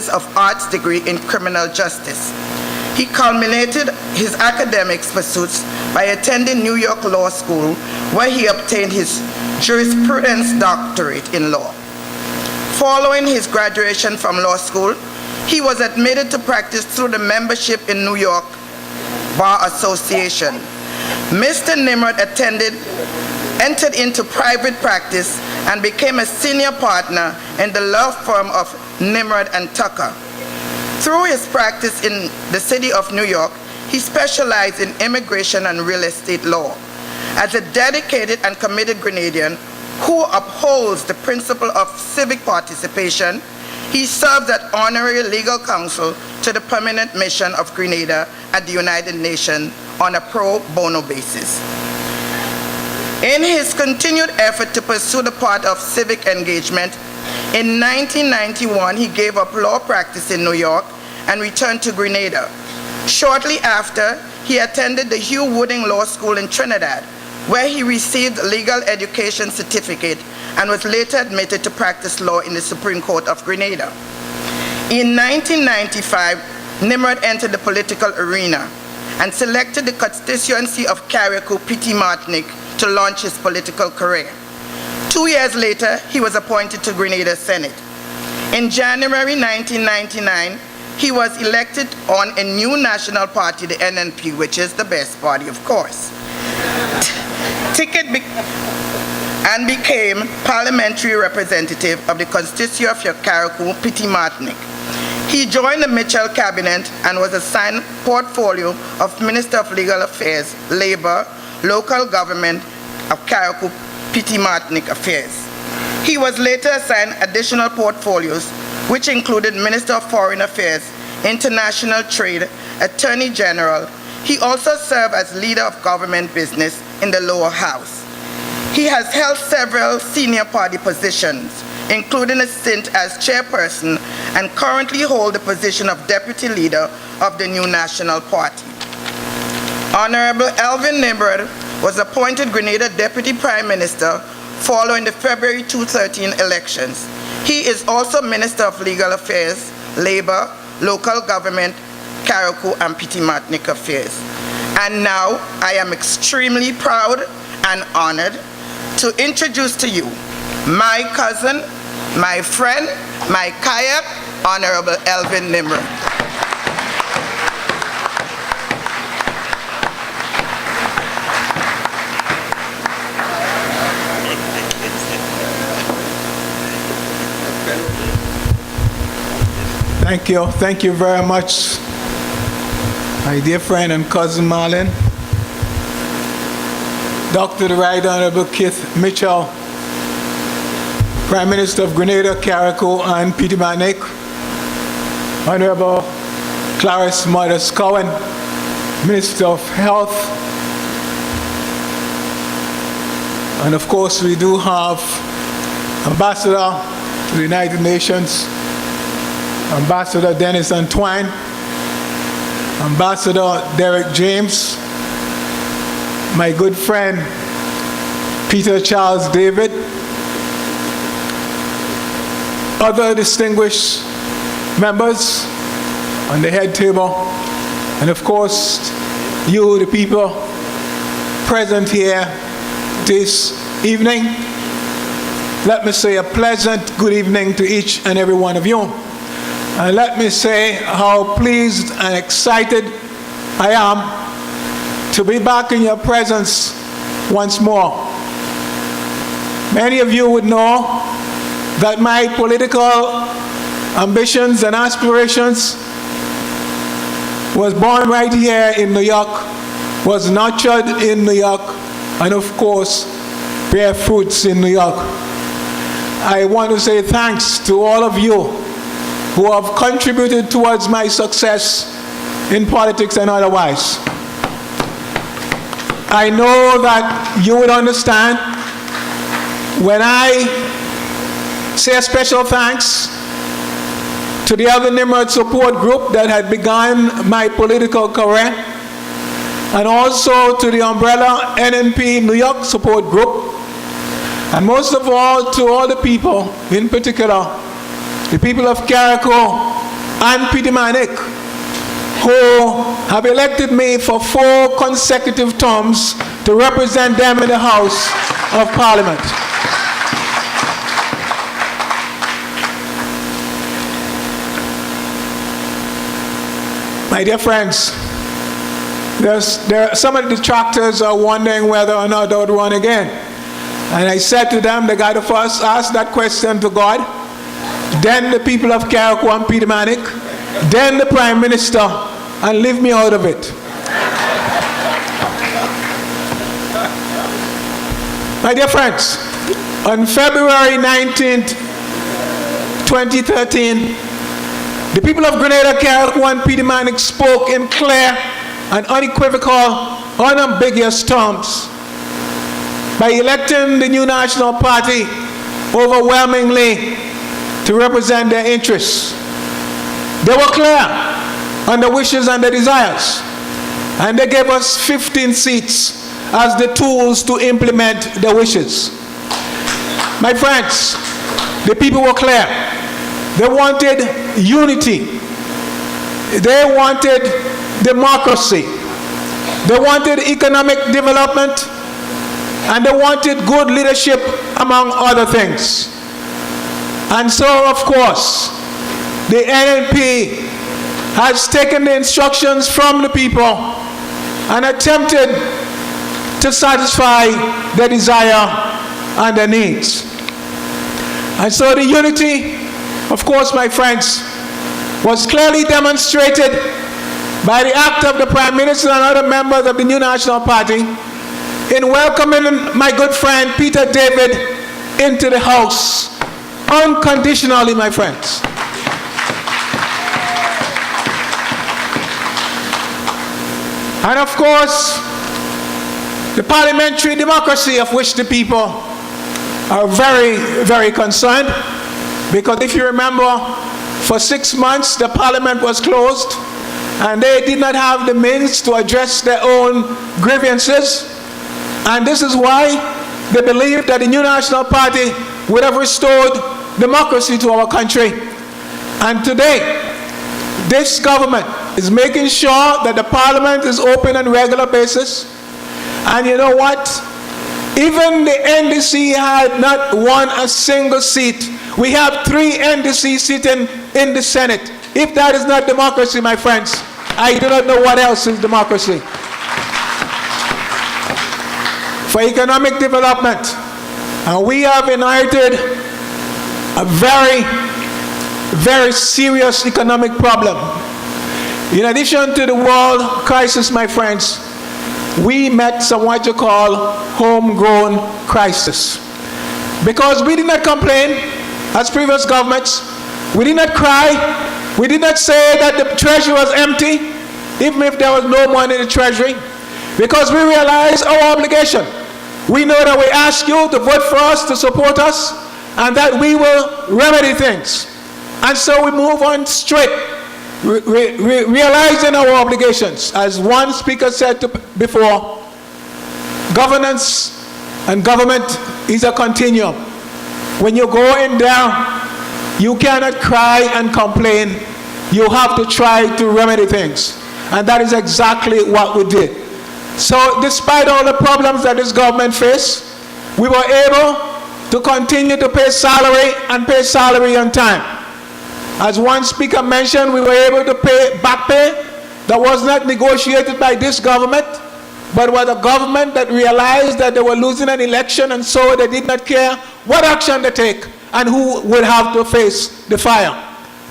Masters of Arts degree in criminal justice. He culminated his academic pursuits by attending New York Law School, where he obtained his jurisprudence doctorate in law. Following his graduation from law school, he was admitted to practice through the membership in New York Bar Association. Mr. Nimord entered into private practice and became a senior partner in the law firm of Nimord and Tucker. Through his practice in the city of New York, he specialized in immigration and real estate law. As a dedicated and committed Grenadian who upholds the principle of civic participation, he served as honorary legal counsel to the permanent mission of Grenada at the United Nations on a pro bono basis. In his continued effort to pursue the path of civic engagement, in 1991 he gave up law practice in New York and returned to Grenada. Shortly after, he attended the Hugh Wooding Law School in Trinidad, where he received a legal education certificate and was later admitted to practice law in the Supreme Court of Grenada. In 1995, Nimord entered the political arena and selected the constituency of Carriacou-Petit Martinique to launch his political career. 2 years later, he was appointed to Grenada Senate. In January 1999, he was elected on a new national party, the NNP, which is the best party, of course. And became parliamentary representative of the constituency of Carriacou-Petit Martinique. He joined the Mitchell cabinet and was assigned portfolio of Minister of Legal Affairs, Labor, Local Government of Carriacou-Petit Martinique Affairs. He was later assigned additional portfolios, which included Minister of Foreign Affairs, International Trade, Attorney General. He also served as leader of government business in the lower house. He has held several senior party positions, including a stint as chairperson, and currently holds the position of deputy leader of the new National Party. Honorable Elvin Nimord was appointed Grenada Deputy Prime Minister following the February 2013 elections. He is also Minister of Legal Affairs, Labor, Local Government, Carriacou and Petit Martinique Affairs. And now I am extremely proud and honored to introduce to you my cousin, my friend, my kayak, Honorable Elvin Nimord. Thank you very much, my dear friend and cousin Marlon. Dr. the Right Honorable Keith Mitchell, Prime Minister of Grenada, Carriacou and Petit Martinique. Honorable Clarice Modest Cowan, Minister of Health. And of course we do have Ambassador to the United Nations, Ambassador Dennis Antoine, Ambassador Derek James, my good friend Peter Charles David, other distinguished members on the head table, and of course you, the people present here this evening. Let me say a pleasant good evening to each and every one of you. And let me say how pleased and excited I am to be back in your presence once more. Many of you would know that my political ambitions and aspirations was born right here in New York, was nurtured in New York, and of course bear fruits in New York. I want to say thanks to all of you who have contributed towards my success in politics and otherwise. I know that you would understand when I say a special thanks to the Elvin Nimord support group that had begun my political career, and also to the umbrella NNP New York support group, and most of all to all the people, in particular the people of Carriacou and Peter Manic, who have elected me for 4 consecutive terms to represent them in the House of Parliament. My dear friends, some of the detractors are wondering whether or not I would run again. And I said to them, they got to first ask that question to God, then the people of Carriacou and Peter Manic, then the Prime Minister, and leave me out of it. My dear friends, on February 19th, 2013, the people of Grenada, Carriacou, and Peter Manic spoke in clear and unequivocal, unambiguous terms by electing the new National Party overwhelmingly to represent their interests. They were clear on the wishes and the desires, and they gave us 15 seats as the tools to implement their wishes. My friends, the people were clear. They wanted unity. They wanted democracy. They wanted economic development, and they wanted good leadership, among other things. And so, of course, the NNP has taken the instructions from the people and attempted to satisfy their desire and their needs. And so the unity, of course, my friends, was clearly demonstrated by the act of the Prime Minister and other members of the new National Party in welcoming my good friend Peter David into the House unconditionally, my friends. And of course, the parliamentary democracy of which the people are very, very concerned, because if you remember, for 6 months the parliament was closed and they did not have the means to address their own grievances. And this is why they believed that the new National Party would have restored democracy to our country. And today, this government is making sure that the parliament is open on a regular basis. And you know what? Even the NDC had not won a single seat. We have 3 NDC sitting in the Senate. If that is not democracy, my friends, I do not know what else is democracy. For economic development, we have inherited a very, very serious economic problem. In addition to the world crisis, my friends, we met some what you call homegrown crisis. Because we did not complain as previous governments. We did not cry. We did not say that the treasury was empty, even if there was no money in the treasury. Because we realized our obligation. We know that we ask you to vote for us, to support us, and that we will remedy things. And so we move on straight, realizing our obligations. As one speaker said before, governance and government is a continuum. When you're going down, you cannot cry and complain. You have to try to remedy things. And that is exactly what we did. So despite all the problems that this government faced, we were able to continue to pay salary and pay salary on time. As one speaker mentioned, we were able to pay back pay that was not negotiated by this government, but was a government that realized that they were losing an election, and so they did not care what action they take and who would have to face the fire.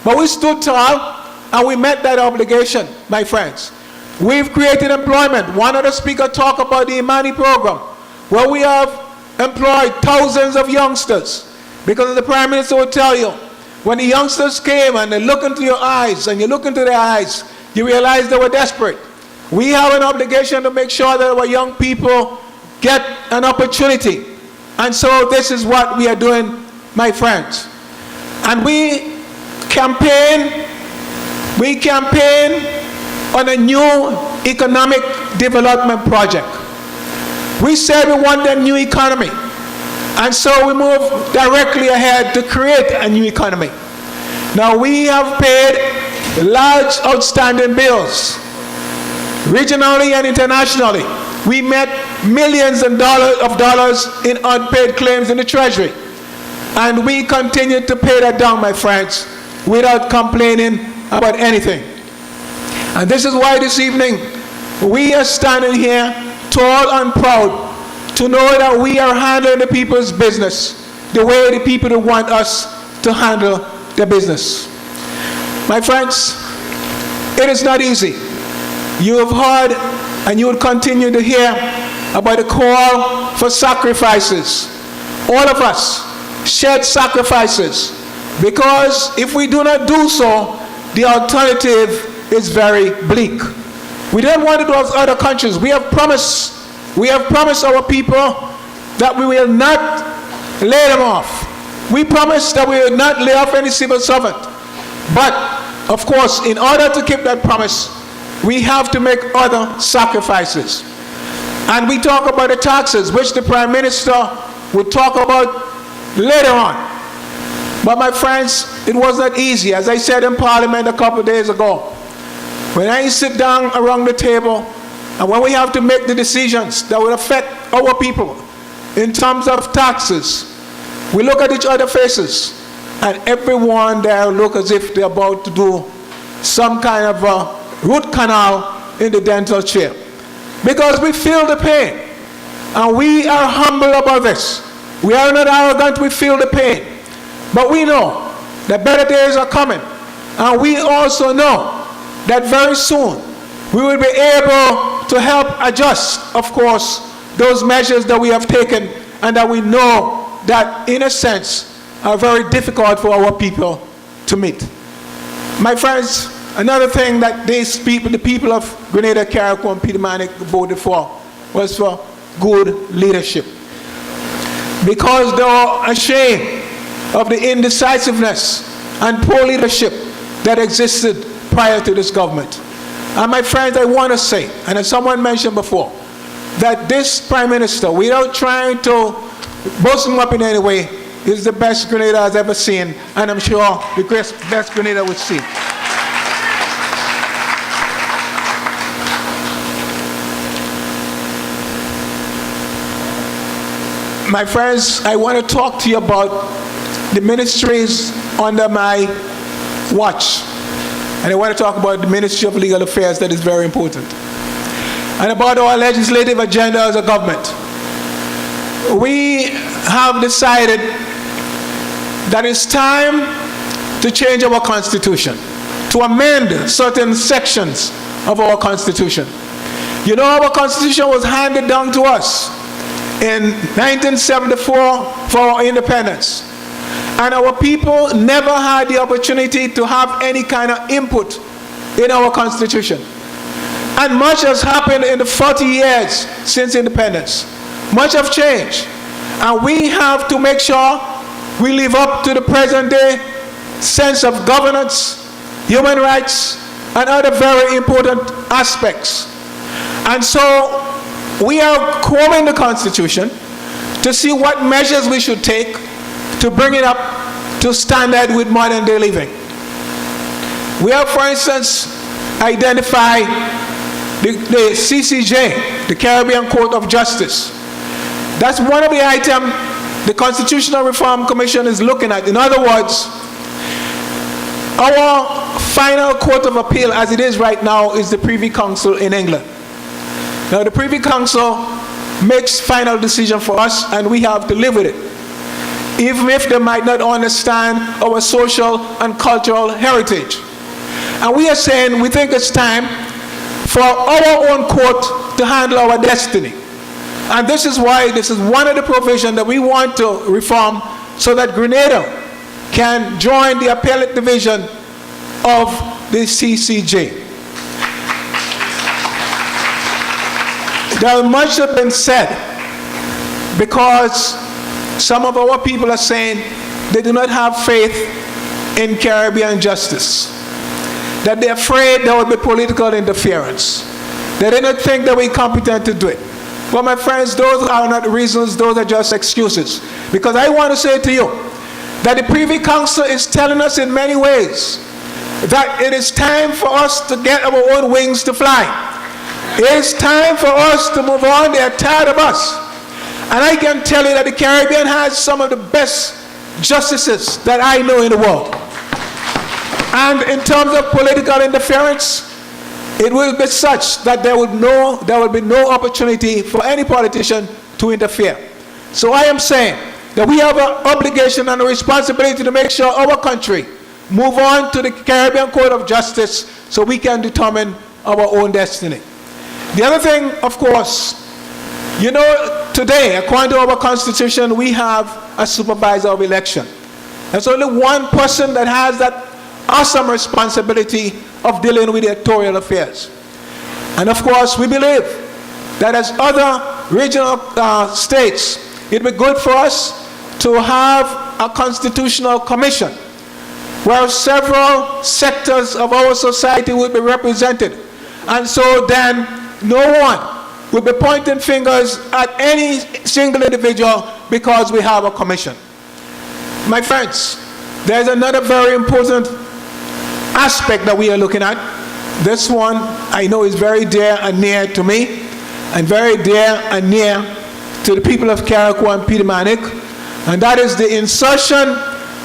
But we stood tall and we met that obligation, my friends. We've created employment. One of the speakers talked about the Imani program, where we have employed thousands of youngsters. Because the Prime Minister will tell you, when the youngsters came and they look into your eyes and you look into their eyes, you realize they were desperate. We have an obligation to make sure that our young people get an opportunity. And so this is what we are doing, my friends. And we campaign on a new economic development project. We said we want a new economy. And so we moved directly ahead to create a new economy. Now we have paid large outstanding bills, regionally and internationally. We met millions of dollars in unpaid claims in the Treasury. And we continue to pay that down, my friends, without complaining about anything. And this is why this evening we are standing here tall and proud to know that we are handling the people's business the way the people want us to handle their business. My friends, it is not easy. You have heard and you will continue to hear about the call for sacrifices. All of us shed sacrifices, because if we do not do so, the alternative is very bleak. We don't want to do as other countries. We have promised our people that we will not lay them off. We promise that we will not lay off any civil servant. But, of course, in order to keep that promise, we have to make other sacrifices. And we talk about the taxes, which the Prime Minister would talk about later on. But my friends, it was not easy. As I said in Parliament a couple of days ago, when I sit down around the table and when we have to make the decisions that will affect our people in terms of taxes, we look at each other's faces and everyone there look as if they're about to do some kind of a root canal in the dental chair. Because we feel the pain and we are humble about this. We are not arrogant, we feel the pain. But we know that better days are coming. And we also know that very soon we will be able to help adjust, of course, those measures that we have taken and that we know that, in a sense, are very difficult for our people to meet. My friends, another thing that these people, the people of Grenada, Carriacou, and Petermanic voted for was for good leadership. Because they were ashamed of the indecisiveness and poor leadership that existed prior to this government. And my friends, I want to say, and as someone mentioned before, that this Prime Minister, without trying to boast him up in any way, is the best Grenada has ever seen, and I'm sure the best Grenada would see. My friends, I want to talk to you about the ministries under my watch. And I want to talk about the Ministry of Legal Affairs, that is very important. And about our legislative agenda as a government. We have decided that it's time to change our Constitution, to amend certain sections of our Constitution. You know, our Constitution was handed down to us in 1974 for our independence. And our people never had the opportunity to have any kind of input in our Constitution. And much has happened in the 40 years since independence. Much have changed. And we have to make sure we live up to the present day sense of governance, human rights, and other very important aspects. And so we are combing the Constitution to see what measures we should take to bring it up to standard with modern day living. We have, for instance, identified the CCJ, the Caribbean Court of Justice. That's one of the items the Constitutional Reform Commission is looking at. In other words, our final court of appeal as it is right now is the Privy Council in England. Now the Privy Council makes final decision for us and we have to live with it, even if they might not understand our social and cultural heritage. And we are saying we think it's time for our own court to handle our destiny. And this is why this is one of the provisions that we want to reform so that Grenada can join the appellate division of the CCJ. There much has been said because some of our people are saying they do not have faith in Caribbean justice, that they're afraid there will be political interference. They do not think that we're competent to do it. Well, my friends, those are not reasons, those are just excuses. Because I want to say to you that the Privy Council is telling us in many ways that it is time for us to get our own wings to fly. It is time for us to move on. They are tired of us. And I can tell you that the Caribbean has some of the best justices that I know in the world. And in terms of political interference, it will be such that there will be no opportunity for any politician to interfere. So I am saying that we have an obligation and a responsibility to make sure our country move on to the Caribbean Court of Justice so we can determine our own destiny. The other thing, of course, you know, today, according to our Constitution, we have a supervisor of election. There's only one person that has that awesome responsibility of dealing with electoral affairs. And of course, we believe that as other regional states, it would be good for us to have a constitutional commission where several sectors of our society would be represented. And so then no one will be pointing fingers at any single individual because we have a commission. My friends, there's another very important aspect that we are looking at. This one I know is very dear and near to me, and very dear and near to the people of Carriacou and Pitamanik, and that is the insertion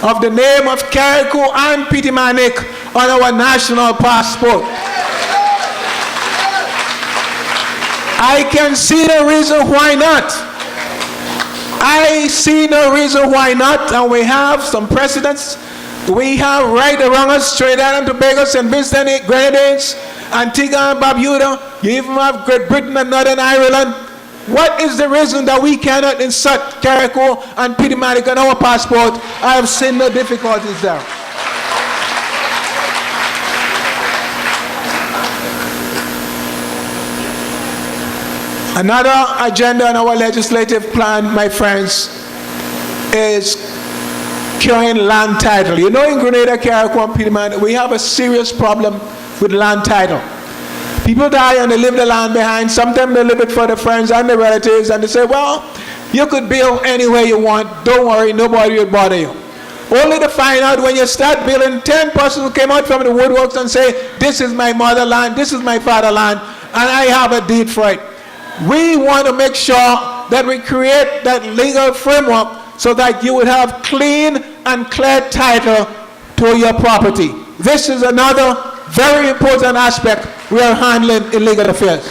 of the name of Carriacou and Pitamanik on our national passport. I can see no reason why not. I see no reason why not, and we have some precedents. We have right around us, Trinidad and Tobago, St. Vincent, Grenadines, Antigua and Barbuda. You even have Great Britain and Northern Ireland. What is the reason that we cannot insert Carriacou and Pitamanik on our passport? I have seen no difficulties there. Another agenda on our legislative plan, my friends, is curing land title. You know, in Grenada, Carriacou and Pitamanik, we have a serious problem with land title. People die and they leave the land behind. Sometimes they leave it for their friends and their relatives, and they say, well, you could build anywhere you want. Don't worry, nobody will bother you. Only to find out when you start building, 10 persons who came out from the woodworks and say, this is my motherland, this is my fatherland, and I have a deed for it. We want to make sure that we create that legal framework so that you would have clean and clear title to your property. This is another very important aspect we are handling in legal affairs.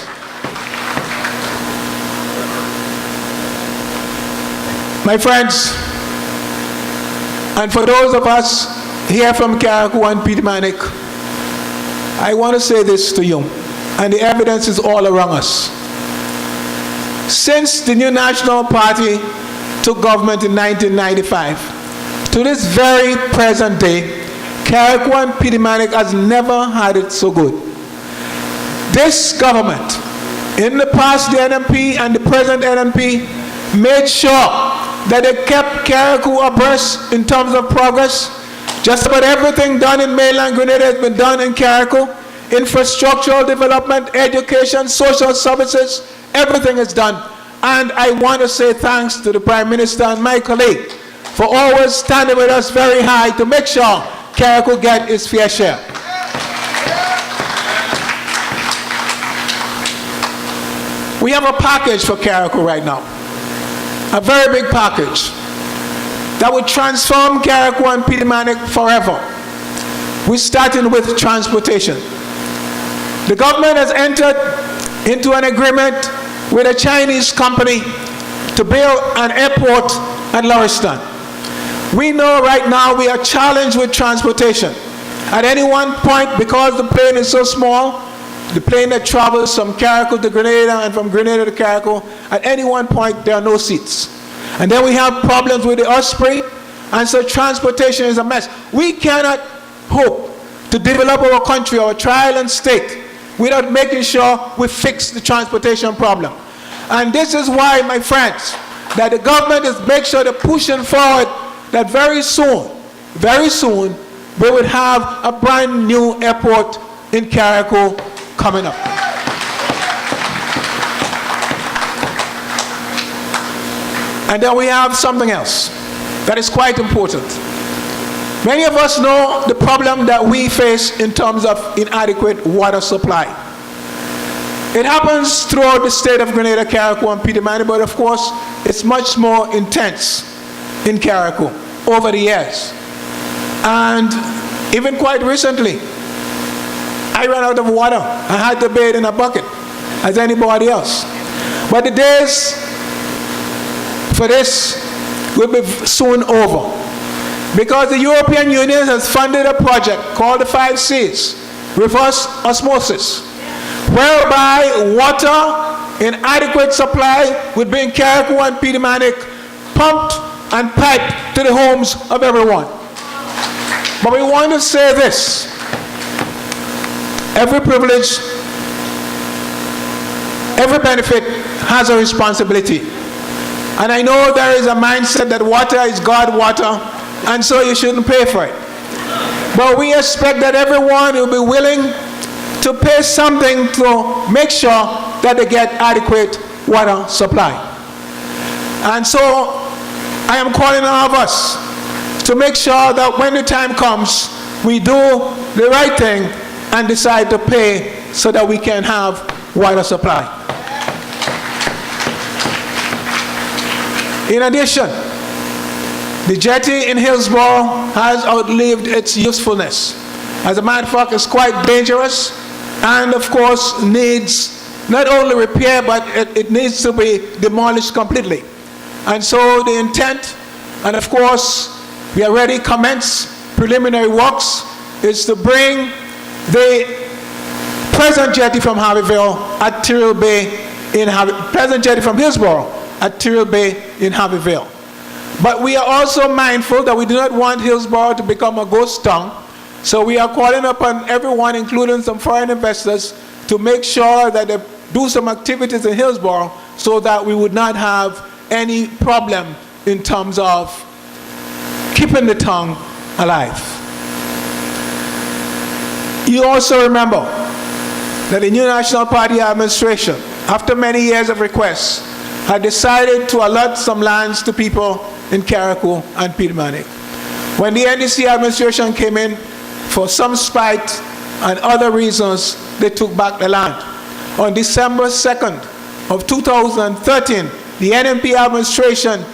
My friends, and for those of us here from Carriacou and Pitamanik, I want to say this to you, and the evidence is all around us. Since the new National Party took government in 1995, to this very present day, Carriacou and Pitamanik has never had it so good. This government, in the past the NMP and the present NMP, made sure that they kept Carriacou abreast in terms of progress. Just about everything done in mainland Grenada has been done in Carriacou. Infrastructural development, education, social services, everything is done. And I want to say thanks to the Prime Minister and my colleague for always standing with us very high to make sure Carriacou get its fair share. We have a package for Carriacou right now, a very big package that would transform Carriacou and Pitamanik forever. We're starting with transportation. The government has entered into an agreement with a Chinese company to build an airport at Lauriston. We know right now we are challenged with transportation. At any one point, because the plane is so small, the plane that travels from Carriacou to Grenada and from Grenada to Carriacou, at any one point there are no seats. And then we have problems with the Osprey, and so transportation is a mess. We cannot hope to develop our country, our tri-island state, without making sure we fix the transportation problem. And this is why, my friends, that the government is making sure they're pushing forward that very soon, we would have a brand new airport in Carriacou coming up. And then we have something else that is quite important. Many of us know the problem that we face in terms of inadequate water supply. It happens throughout the state of Grenada, Carriacou, and Peter Manny, but of course, it's much more intense in Carriacou over the years. And even quite recently, I ran out of water. I had to bathe in a bucket, as anybody else. But the days for this will be soon over, because the European Union has funded a project called the 5 Cs, reverse osmosis, whereby water in adequate supply would be in Carriacou and Peter Manny pumped and piped to the homes of everyone. But we want to say this: every privilege, every benefit has a responsibility. And I know there is a mindset that water is God water, and so you shouldn't pay for it. But we expect that everyone will be willing to pay something to make sure that they get adequate water supply. And so I am calling on all of us to make sure that when the time comes, we do the right thing and decide to pay so that we can have water supply. In addition, the jetty in Hillsborough has outlived its usefulness. As a matter of fact, it's quite dangerous, and of course needs not only repair, but it needs to be demolished completely. And so the intent, and of course we already commenced preliminary works, is to bring the present jetty from Harveyville at Tyrrell Bay present jetty from Hillsborough at Tyrrell Bay in Harveyville. But we are also mindful that we do not want Hillsborough to become a ghost town, so we are calling upon everyone, including some foreign investors, to make sure that they do some activities in Hillsborough so that we would not have any problem in terms of keeping the town alive. You also remember that the new National Party administration, after many years of requests, had decided to allot some lands to people in Carriacou and Peter Manny. When the NDC administration came in, for some spite and other reasons, they took back the land. On December 2nd of 2013, the NNP administration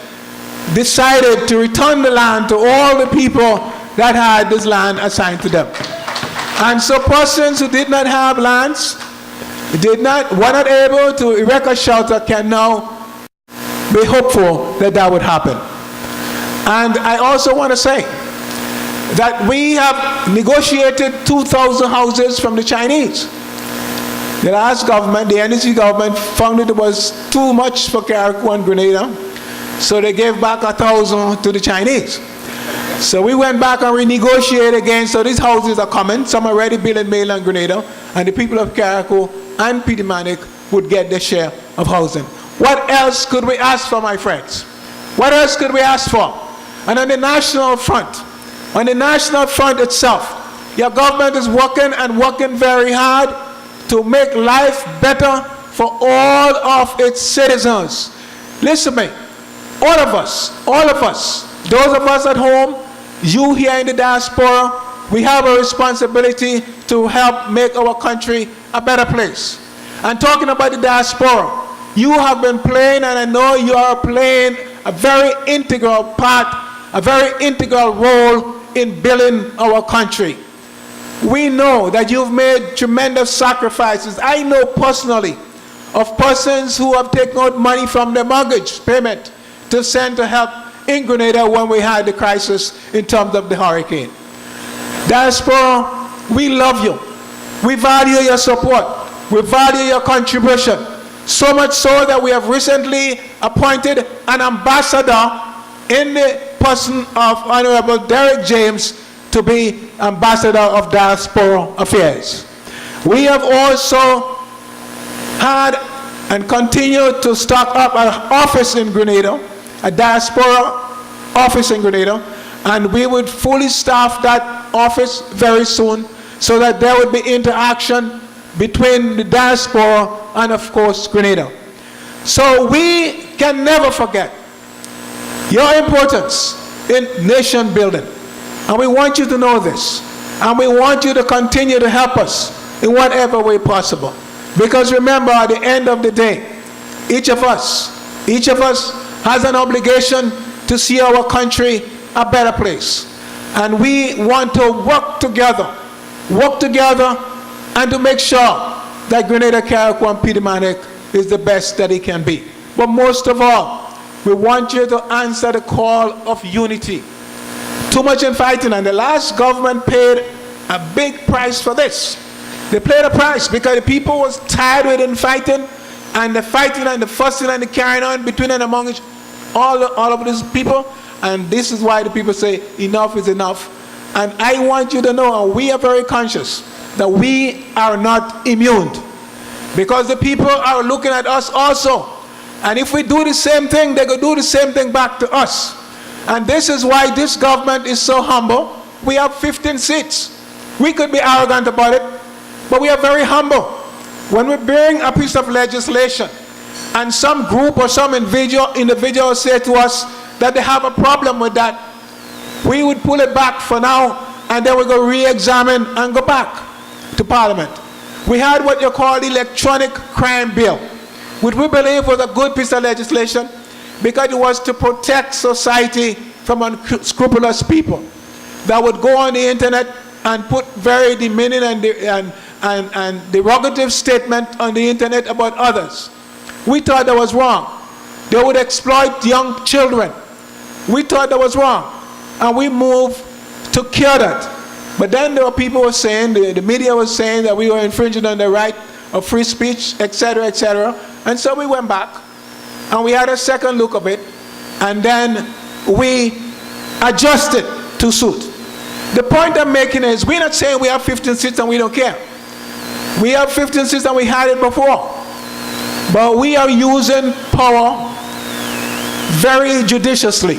decided to return the land to all the people that had this land assigned to them. And so persons who did not have lands, were not able to erect a shelter, can now be hopeful that that would happen. And I also want to say that we have negotiated 2,000 houses from the Chinese. The last government, the NDC government, found it was too much for Carriacou and Grenada, so they gave back 1,000 to the Chinese. So we went back and renegotiated again, so these houses are coming. Some are already built in mainland Grenada, and the people of Carriacou and Peter Manny would get their share of housing. What else could we ask for, my friends? What else could we ask for? And on the national front itself, your government is working and working very hard to make life better for all of its citizens. Listen to me, all of us, those of us at home, you here in the diaspora, we have a responsibility to help make our country a better place. And talking about the diaspora, you have been playing, and I know you are playing a very integral part, a very integral role in building our country. We know that you've made tremendous sacrifices. I know personally of persons who have taken out money from their mortgage payment to send to help in Grenada when we had the crisis in terms of the hurricane. Diaspora, we love you. We value your support. We value your contribution. So much so that we have recently appointed an ambassador in the person of Honorable Derek James to be Ambassador of Diaspora Affairs. We have also had and continue to stock up an office in Grenada, a diaspora office in Grenada, and we would fully staff that office very soon so that there would be interaction between the diaspora and, of course, Grenada. So we can never forget your importance in nation building. And we want you to know this. And we want you to continue to help us in whatever way possible. Because remember, at the end of the day, each of us has an obligation to see our country a better place. And we want to work together and to make sure that Grenada, Carriacou, and Peter Manic is the best that it can be. But most of all, we want you to answer the call of unity. Too much infighting, and the last government paid a big price for this. They paid a price because the people was tired with infighting, and the fighting and the fussing and the carrying on between and among all of these people. And this is why the people say enough is enough. And I want you to know, and we are very conscious, that we are not immune, because the people are looking at us also. And if we do the same thing, they could do the same thing back to us. And this is why this government is so humble. We have 15 seats. We could be arrogant about it, but we are very humble. When we bring a piece of legislation and some group or some individual say to us that they have a problem with that, we would pull it back for now, and then we go re-examine and go back to Parliament. We had what you call the electronic crime bill, which we believe was a good piece of legislation because it was to protect society from unscrupulous people that would go on the internet and put very demeaning and derogative statement on the internet about others. We thought that was wrong. They would exploit young children. We thought that was wrong, and we moved to cure that. But then there were people who were saying, the media was saying that we were infringing on the right of free speech, etc., etc. And so we went back, and we had a second look of it, and then we adjusted to suit. The point I'm making is, we're not saying we have 15 seats and we don't care. We have 15 seats and we had it before. But we are using power very judiciously.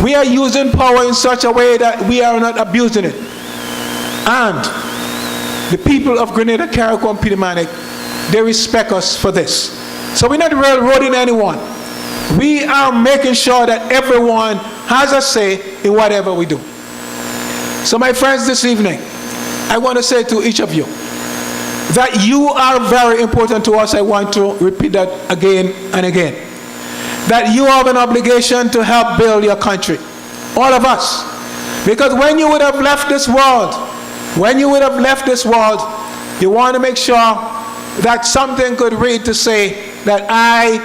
We are using power in such a way that we are not abusing it. And the people of Grenada, Carriacou, and Peter Manic, they respect us for this. So we're not railroading anyone. We are making sure that everyone has a say in whatever we do. So my friends, this evening, I want to say to each of you that you are very important to us. I want to repeat that again and again. That you have an obligation to help build your country. All of us. Because when you would have left this world, you want to make sure that something could read to say that I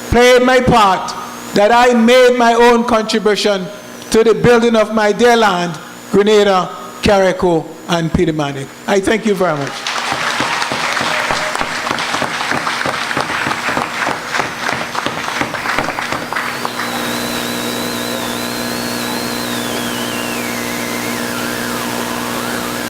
played my part, that I made my own contribution to the building of my dear land, Grenada, Carriacou, and Peter Manic. I thank you very much.